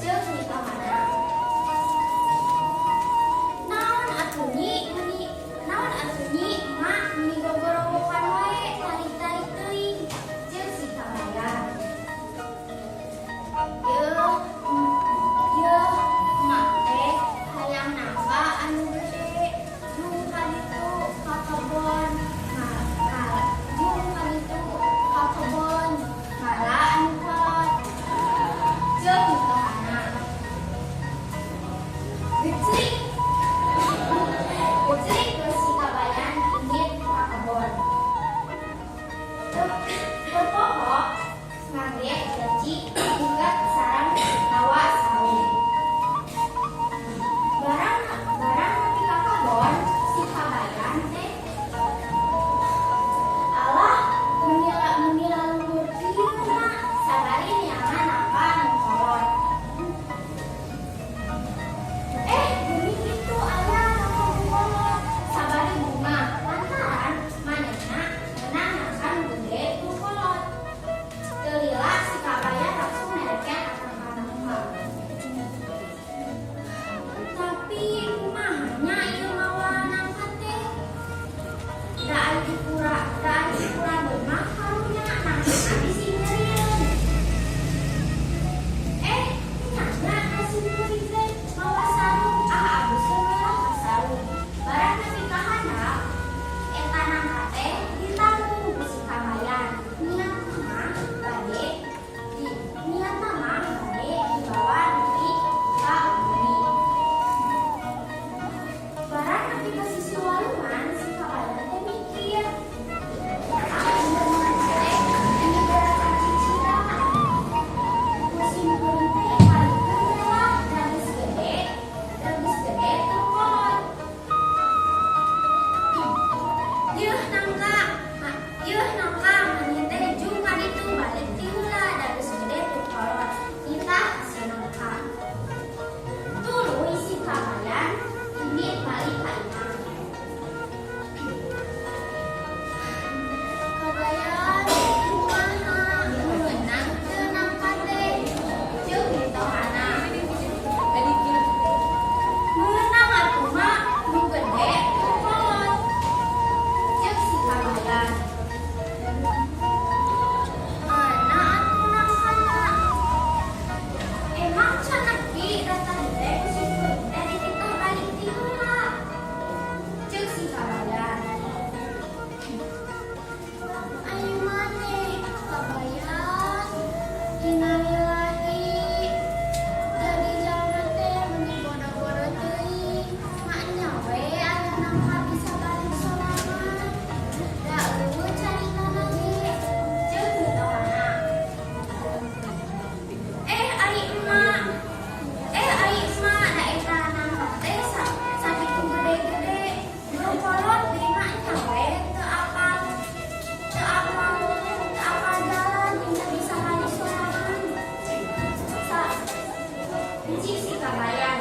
Jeung nitohana. Naon atuh nyi mak meni gogorowokan wae tarik-tarik teuing jeung si kabayan. Yeuh mak teh hayang nangka anu gede jeung ka ditu ka kebon ngala anu kolot jeung nitohana. Gecrik geus si kabayan ingit ka kebon. Berpoho ngagek janji minggat sareng tawa sawi. Barang nepi ka kebon si kabayan teh alah meni lalunggur kieu mak sabari niangan apa anu kolot. Geuning kitu aya anu kolot sabari bunga lantaran manehna meunang nakan gede tu kolot. Teu lila si kabayan langsung nereken akang kana bunga. Tapi kumahanya ieu mawa nangka teh? Da aya pura beunah karunya nangkana disingeureun. Nyana kasingeureun teh mawa sarung abus heula ka sarung. Barang nepi ka handap eta nangka teh ditanggung ku si kabayan. Niatna mah bade dibawa nepi ka Uni. Barang nepi ka sisi walungan si kabayan teh mikir, bener-bener teh ini gerakan cicira. Musim keun teh kalikeun heula da geus gede teu kolot. Yeuh nangka maneh teh jung ka ditu balik ti heula da geus gede teu kolot. Nitah si nangka. Tuluy si kabayan ingit balik ka imah. Kabayan kumaha meunang teu nangka teh jeung nitohana. Meunang atuh mak nu gede teu kolot jeung si kabayan. Mana atuh nangkana? Emang can nepi da tadi teh musim keun teh dititah balik ti heula jeung si kabayan. Ai maneh kabayan innalillahi dari jaman teh meni bodo-bodo teuing maknya we aya nangka bisa balik solamat. Da eueuh caritana ge jeung nitohana. Ari emak da eta nangka teh sakitu gede-gede nu kolot di maknya we teu apal jalan hingga bisa balik solamat. Hiji si kabayan.